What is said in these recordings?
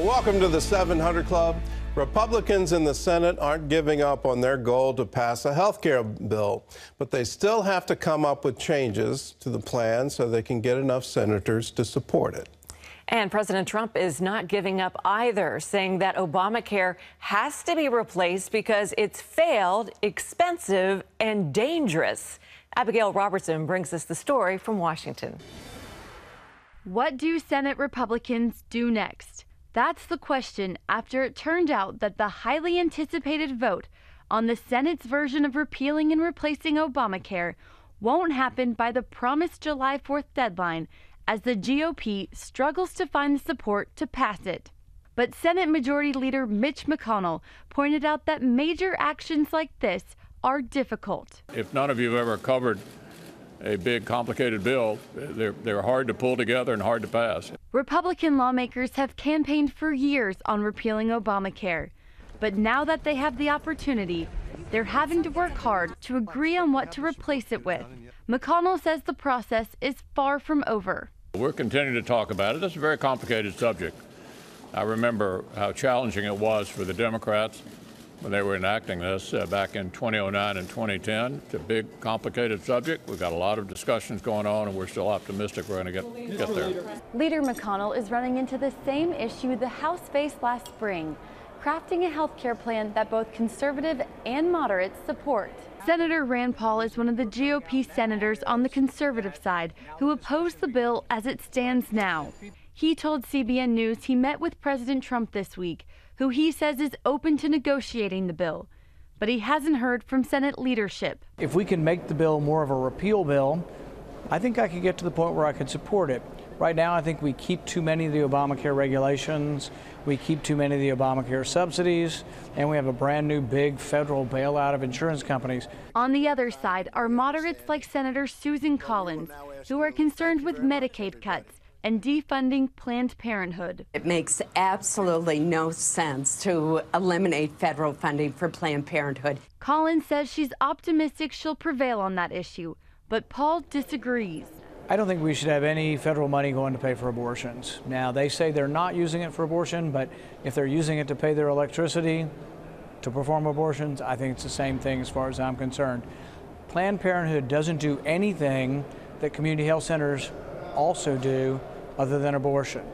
Welcome to the 700 Club. Republicans in the Senate aren't giving up on their goal to pass a health care bill, but they still have to come up with changes to the plan so they can get enough senators to support it. And President Trump is not giving up either, saying that Obamacare has to be replaced because it's failed, expensive, and dangerous. Abigail Robertson brings us the story from Washington. What do Senate Republicans do next? That's the question after it turned out that the highly anticipated vote on the Senate's version of repealing and replacing Obamacare won't happen by the promised July 4th deadline as the GOP struggles to find the support to pass it. But Senate Majority Leader Mitch McConnell pointed out that major actions like this are difficult. If none of you have ever covered a big, complicated bill, they're hard to pull together and hard to pass. Republican lawmakers have campaigned for years on repealing Obamacare. But now that they have the opportunity, they're having to work hard to agree on what to replace it with. McConnell says the process is far from over. We're continuing to talk about it. It's a very complicated subject. I remember how challenging it was for the Democrats when they were enacting this back in 2009 and 2010. It's a big, complicated subject. We've got a lot of discussions going on, and we're still optimistic we're going to get there. Leader McConnell is running into the same issue the House faced last spring, crafting a health care plan that both conservative and moderates support. Senator Rand Paul is one of the GOP senators on the conservative side who opposed the bill as it stands now. He told CBN News he met with President Trump this week, who he says is open to negotiating the bill. But he hasn't heard from Senate leadership. If we can make the bill more of a repeal bill, I think I could get to the point where I could support it. Right now, I think we keep too many of the Obamacare regulations, we keep too many of the Obamacare subsidies, and we have a brand new big federal bailout of insurance companies. On the other side are moderates like Senator Susan Collins, who are concerned with Medicaid cuts and defunding Planned Parenthood. It makes absolutely no sense to eliminate federal funding for Planned Parenthood. Collins says she's optimistic she'll prevail on that issue, but Paul disagrees. I don't think we should have any federal money going to pay for abortions. Now, they say they're not using it for abortion, but if they're using it to pay their electricity to perform abortions, I think it's the same thing as far as I'm concerned. Planned Parenthood doesn't do anything that community health centers also do other than abortion.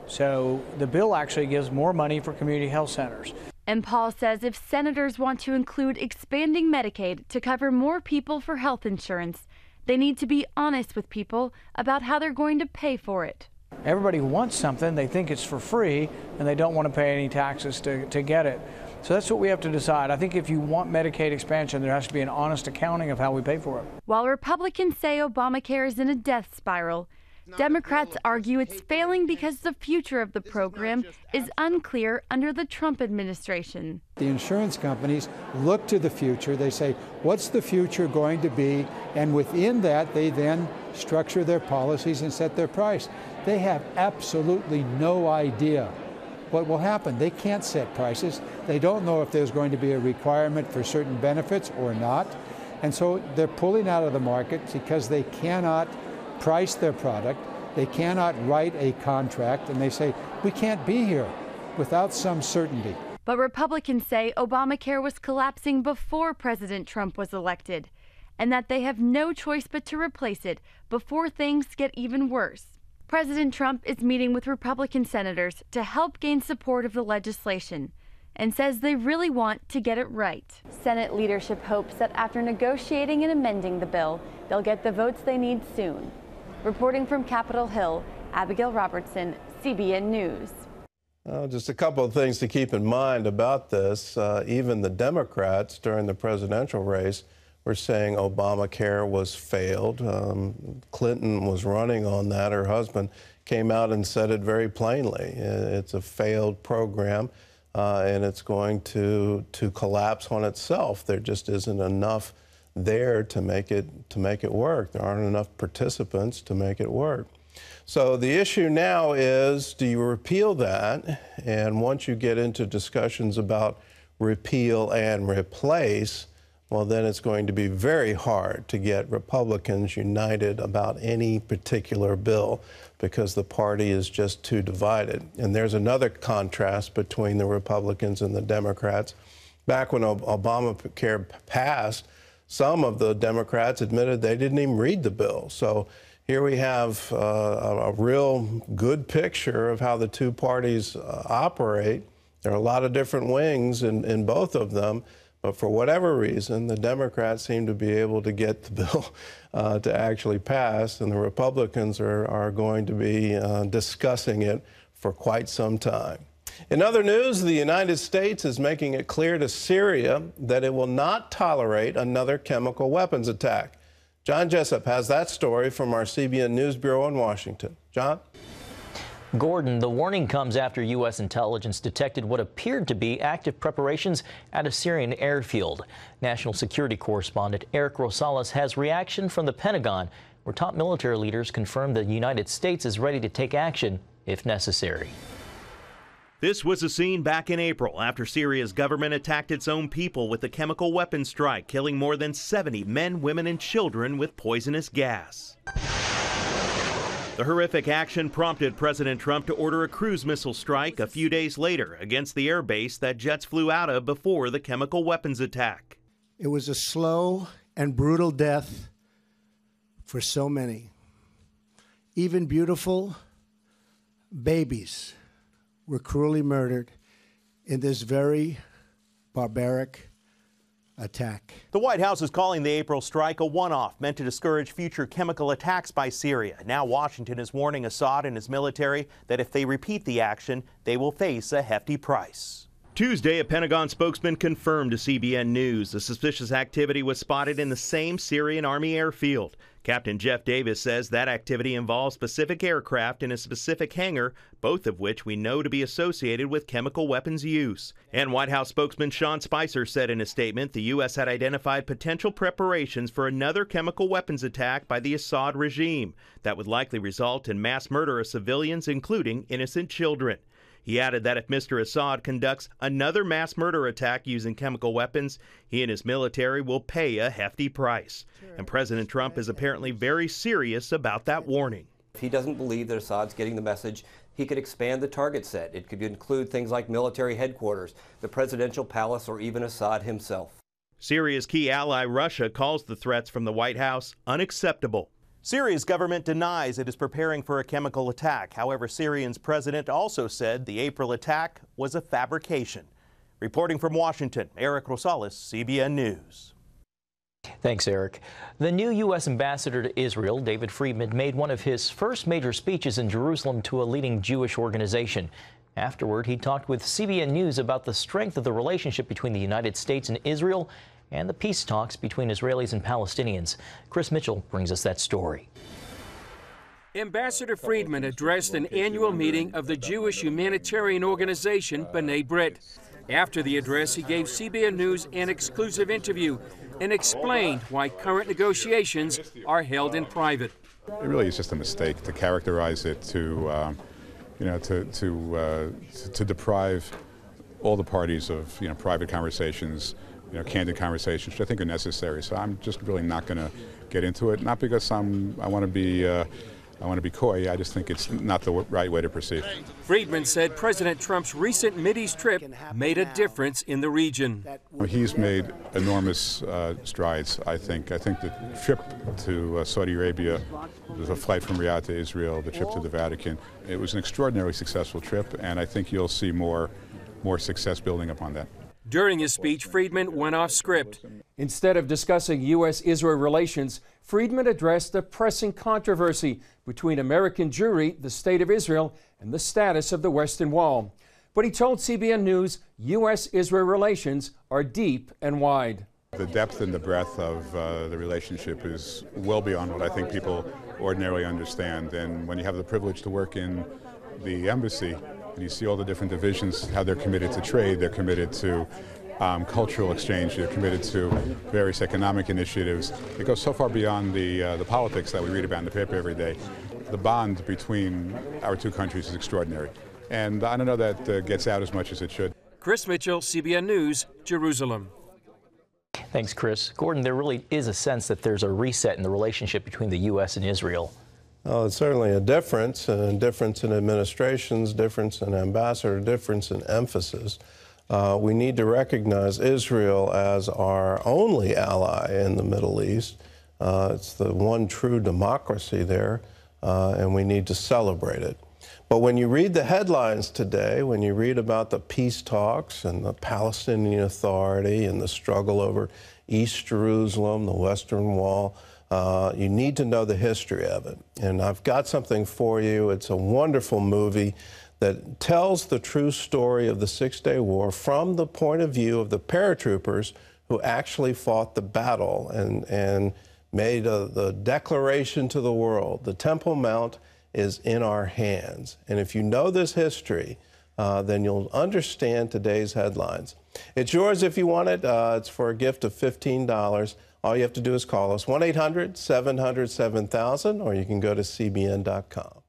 So the bill actually gives more money for community health centers. And Paul says if senators want to include expanding Medicaid to cover more people for health insurance, they need to be honest with people about how they're going to pay for it. Everybody wants something, they think it's for free, and they don't want to pay any taxes to get it. So that's what we have to decide. I think if you want Medicaid expansion, there has to be an honest accounting of how we pay for it. While Republicans say Obamacare is in a death spiral, Democrats argue it's failing because the future of the program is unclear under the Trump administration. The insurance companies look to the future. They say, what's the future going to be? And within that, they then structure their policies and set their price. They have absolutely no idea what will happen. They can't set prices. They don't know if there's going to be a requirement for certain benefits or not. And so they're pulling out of the market because they cannot price their product, they cannot write a contract, and they say, we can't be here without some certainty. But Republicans say Obamacare was collapsing before President Trump was elected, and that they have no choice but to replace it before things get even worse. President Trump is meeting with Republican senators to help gain support of the legislation, and says they really want to get it right. Senate leadership hopes that after negotiating and amending the bill, they'll get the votes they need soon. Reporting from Capitol Hill, Abigail Robertson, CBN News. Just a couple of things to keep in mind about this. Even the Democrats during the presidential race were saying Obamacare was failed. Clinton was running on that. Her husband came out and said it very plainly. It's a failed program, and it's going to collapse on itself. There just isn't enough there to make it work. There aren't enough participants to make it work. So the issue now is, do you repeal that? And once you get into discussions about repeal and replace, well, then it's going to be very hard to get Republicans united about any particular bill because the party is just too divided. And there's another contrast between the Republicans and the Democrats. Back when Obamacare passed, some of the Democrats admitted they didn't even read the bill. So here we have a real good picture of how the two parties operate. There are a lot of different wings in both of them, but for whatever reason, the Democrats seem to be able to get the bill to actually pass, and the Republicans are going to be discussing it for quite some time. In other news, the United States is making it clear to Syria that it will not tolerate another chemical weapons attack. John Jessup has that story from our CBN News Bureau in Washington. John? Gordon, the warning comes after U.S. intelligence detected what appeared to be active preparations at a Syrian airfield. National security correspondent Eric Rosales has reaction from the Pentagon, where top military leaders confirmed the United States is ready to take action if necessary. This was a scene back in April after Syria's government attacked its own people with a chemical weapons strike, killing more than 70 men, women, and children with poisonous gas. The horrific action prompted President Trump to order a cruise missile strike a few days later against the air base that jets flew out of before the chemical weapons attack. It was a slow and brutal death for so many. Even beautiful babies were cruelly murdered in this very barbaric attack. The White House is calling the April strike a one-off meant to discourage future chemical attacks by Syria. Now Washington is warning Assad and his military that if they repeat the action, they will face a hefty price. Tuesday, a Pentagon spokesman confirmed to CBN News the suspicious activity was spotted in the same Syrian Army airfield. Captain Jeff Davis says that activity involves specific aircraft in a specific hangar, both of which we know to be associated with chemical weapons use. And White House spokesman Sean Spicer said in a statement the U.S. had identified potential preparations for another chemical weapons attack by the Assad regime that would likely result in mass murder of civilians, including innocent children. He added that if Mr. Assad conducts another mass murder attack using chemical weapons, he and his military will pay a hefty price. And President Trump is apparently very serious about that warning. If he doesn't believe that Assad's getting the message, he could expand the target set. It could include things like military headquarters, the presidential palace, or even Assad himself. Syria's key ally, Russia, calls the threats from the White House unacceptable. Syria's government denies it is preparing for a chemical attack. However, Syria's president also said the April attack was a fabrication. Reporting from Washington, Eric Rosales, CBN News. Thanks, Eric. The new U.S. ambassador to Israel, David Friedman, made one of his first major speeches in Jerusalem to a leading Jewish organization. Afterward, he talked with CBN News about the strength of the relationship between the United States and Israel and the peace talks between Israelis and Palestinians. Chris Mitchell brings us that story. Ambassador Friedman addressed an annual meeting of the Jewish humanitarian organization B'nai B'rith. After the address, he gave CBN News an exclusive interview and explained why current negotiations are held in private. It really is just a mistake to characterize it to deprive all the parties of private conversations, candid conversations, which I think are necessary. So I'm just really not going to get into it. Not because I want to be coy. I just think it's not the right way to proceed. Friedman said President Trump's recent Mideast trip made a difference in the region. He's made enormous strides, I think. I think the trip to Saudi Arabia, the flight from Riyadh to Israel, the trip to the Vatican, it was an extraordinarily successful trip, and I think you'll see more success building upon that. During his speech, Friedman went off script. Instead of discussing U.S.-Israel relations, Friedman addressed the pressing controversy between American Jewry, the State of Israel, and the status of the Western Wall. But he told CBN News U.S.-Israel relations are deep and wide. The depth and the breadth of the relationship is well beyond what I think people ordinarily understand. And when you have the privilege to work in the embassy, and you see all the different divisions, how they're committed to trade, they're committed to cultural exchange, they're committed to various economic initiatives. It goes so far beyond the politics that we read about in the paper every day. The bond between our two countries is extraordinary. And I don't know that gets out as much as it should. Chris Mitchell, CBN News, Jerusalem. Thanks, Chris. Gordon, there really is a sense that there's a reset in the relationship between the U.S. and Israel. Well, it's certainly a difference in administrations, difference in ambassador, difference in emphasis. We need to recognize Israel as our only ally in the Middle East. It's the one true democracy there, and we need to celebrate it. But when you read the headlines today, when you read about the peace talks and the Palestinian Authority and the struggle over East Jerusalem, the Western Wall, you need to know the history of it. And I've got something for you. It's a wonderful movie that tells the true story of the Six-Day War from the point of view of the paratroopers who actually fought the battle and made the declaration to the world. The Temple Mount is in our hands. And if you know this history, then you'll understand today's headlines. It's yours if you want it. It's for a gift of $15. All you have to do is call us 1-800-700-7000, or you can go to cbn.com.